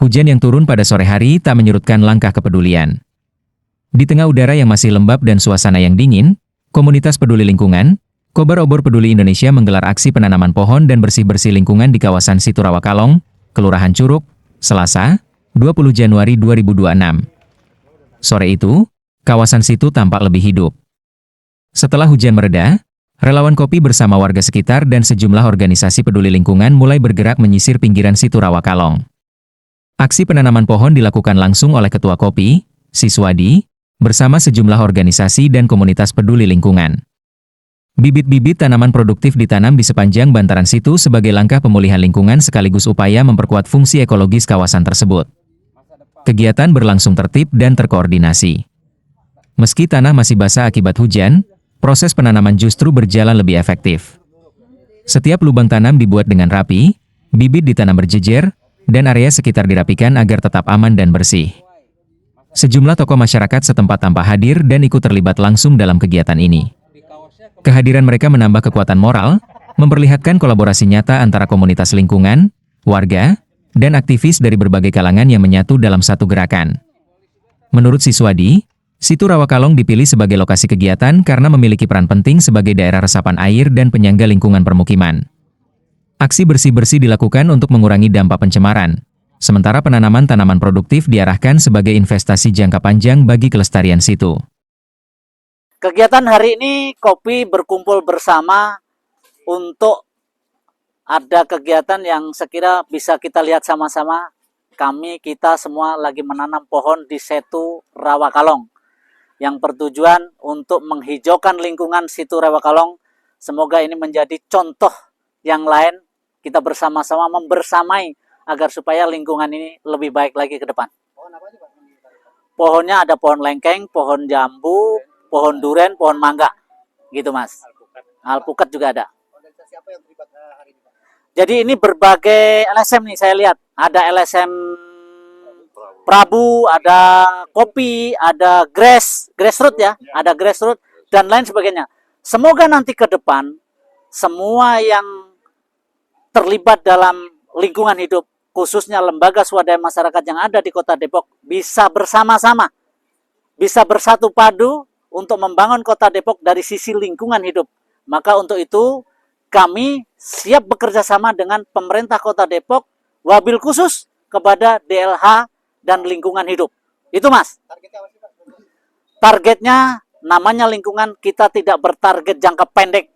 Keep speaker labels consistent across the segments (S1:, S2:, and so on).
S1: Hujan yang turun pada sore hari tak menyurutkan langkah kepedulian. Di tengah udara yang masih lembab dan suasana yang dingin, komunitas peduli lingkungan, Kobar Obor Peduli Indonesia menggelar aksi penanaman pohon dan bersih-bersih lingkungan di kawasan Situ Rawakalong, Kelurahan Curug, Selasa, 20 Januari 2026. Sore itu, kawasan situ tampak lebih hidup. Setelah hujan mereda, relawan kopi bersama warga sekitar dan sejumlah organisasi peduli lingkungan mulai bergerak menyisir pinggiran Situ Rawakalong. Aksi penanaman pohon dilakukan langsung oleh Ketua Kopi, Siswadi, bersama sejumlah organisasi dan komunitas peduli lingkungan. Bibit-bibit tanaman produktif ditanam di sepanjang bantaran situ sebagai langkah pemulihan lingkungan sekaligus upaya memperkuat fungsi ekologis kawasan tersebut. Kegiatan berlangsung tertib dan terkoordinasi. Meski tanah masih basah akibat hujan, proses penanaman justru berjalan lebih efektif. Setiap lubang tanam dibuat dengan rapi, bibit ditanam berjejer, dan area sekitar dirapikan agar tetap aman dan bersih. Sejumlah tokoh masyarakat setempat tampak hadir dan ikut terlibat langsung dalam kegiatan ini. Kehadiran mereka menambah kekuatan moral, memperlihatkan kolaborasi nyata antara komunitas lingkungan, warga, dan aktivis dari berbagai kalangan yang menyatu dalam satu gerakan. Menurut Siswadi, Situ Rawakalong dipilih sebagai lokasi kegiatan karena memiliki peran penting sebagai daerah resapan air dan penyangga lingkungan permukiman. Aksi bersih-bersih dilakukan untuk mengurangi dampak pencemaran, sementara penanaman tanaman produktif diarahkan sebagai investasi jangka panjang bagi kelestarian situ.
S2: Kegiatan hari ini Kopi berkumpul bersama untuk ada kegiatan yang sekira bisa kita lihat sama-sama. Kita semua lagi menanam pohon di Situ Rawakalong yang bertujuan untuk menghijaukan lingkungan Situ Rawakalong. Semoga ini menjadi contoh yang lain, kita bersama-sama membersamai agar supaya lingkungan ini lebih baik lagi ke depan. Pohonnya ada pohon lengkeng, pohon jambu, pohon duren, pohon mangga, gitu Mas. Alpukat juga ada.
S3: Organisasi apa yang terlibat hari ini, Pak?
S2: Jadi ini berbagai LSM nih saya lihat. Ada LSM Prabu, ada Kopi, ada Grassroots ya, ada Grassroots dan lain sebagainya. Semoga nanti ke depan semua yang terlibat dalam lingkungan hidup, khususnya lembaga swadaya masyarakat yang ada di Kota Depok, bisa bersama-sama, bisa bersatu padu untuk membangun Kota Depok dari sisi lingkungan hidup. Maka untuk itu kami siap bekerja sama dengan pemerintah Kota Depok, wabil khusus kepada DLH dan lingkungan hidup. Itu Mas. Targetnya namanya lingkungan, kita tidak bertarget jangka pendek.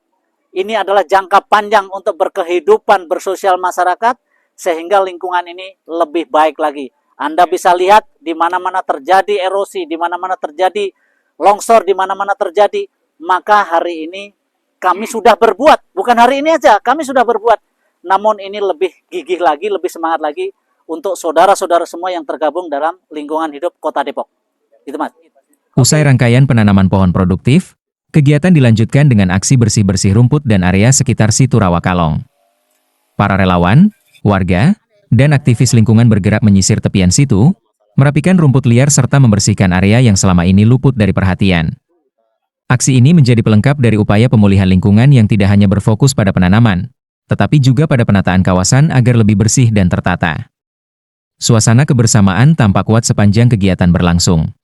S2: Ini adalah jangka panjang untuk berkehidupan bersosial masyarakat sehingga lingkungan ini lebih baik lagi. Anda bisa lihat di mana-mana terjadi erosi, di mana-mana terjadi longsor, di mana-mana terjadi, maka hari ini kami sudah berbuat. Bukan hari ini aja, kami sudah berbuat. Namun ini lebih gigih lagi, lebih semangat lagi untuk saudara-saudara semua yang tergabung dalam lingkungan hidup Kota Depok. Itu Mas.
S1: Usai rangkaian penanaman pohon produktif, kegiatan dilanjutkan dengan aksi bersih-bersih rumput dan area sekitar Situ Rawakalong. Para relawan, warga, dan aktivis lingkungan bergerak menyisir tepian situ, merapikan rumput liar serta membersihkan area yang selama ini luput dari perhatian. Aksi ini menjadi pelengkap dari upaya pemulihan lingkungan yang tidak hanya berfokus pada penanaman, tetapi juga pada penataan kawasan agar lebih bersih dan tertata. Suasana kebersamaan tampak kuat sepanjang kegiatan berlangsung.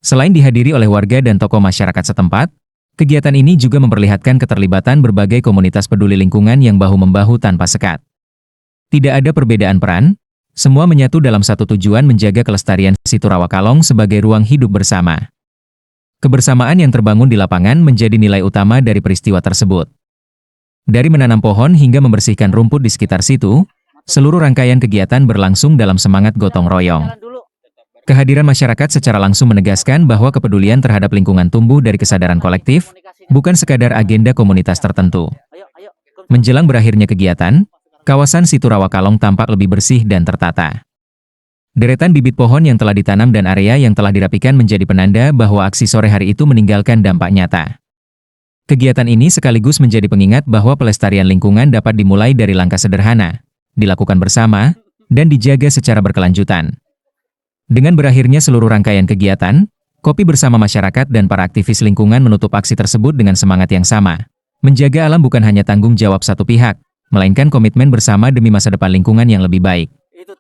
S1: Selain dihadiri oleh warga dan tokoh masyarakat setempat, kegiatan ini juga memperlihatkan keterlibatan berbagai komunitas peduli lingkungan yang bahu-membahu tanpa sekat. Tidak ada perbedaan peran, semua menyatu dalam satu tujuan menjaga kelestarian Situ Rawakalong sebagai ruang hidup bersama. Kebersamaan yang terbangun di lapangan menjadi nilai utama dari peristiwa tersebut. Dari menanam pohon hingga membersihkan rumput di sekitar situ, seluruh rangkaian kegiatan berlangsung dalam semangat gotong royong. Kehadiran masyarakat secara langsung menegaskan bahwa kepedulian terhadap lingkungan tumbuh dari kesadaran kolektif, bukan sekadar agenda komunitas tertentu. Menjelang berakhirnya kegiatan, kawasan Situ Rawakalong tampak lebih bersih dan tertata. Deretan bibit pohon yang telah ditanam dan area yang telah dirapikan menjadi penanda bahwa aksi sore hari itu meninggalkan dampak nyata. Kegiatan ini sekaligus menjadi pengingat bahwa pelestarian lingkungan dapat dimulai dari langkah sederhana, dilakukan bersama, dan dijaga secara berkelanjutan. Dengan berakhirnya seluruh rangkaian kegiatan, Kopi bersama masyarakat dan para aktivis lingkungan menutup aksi tersebut dengan semangat yang sama. Menjaga alam bukan hanya tanggung jawab satu pihak, melainkan komitmen bersama demi masa depan lingkungan yang lebih baik.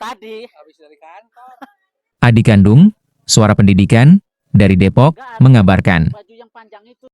S2: tadi.
S3: Habis dari kantor.
S1: Adik kandung, Suara Pendidikan, dari Depok, mengabarkan.
S2: Baju yang panjang itu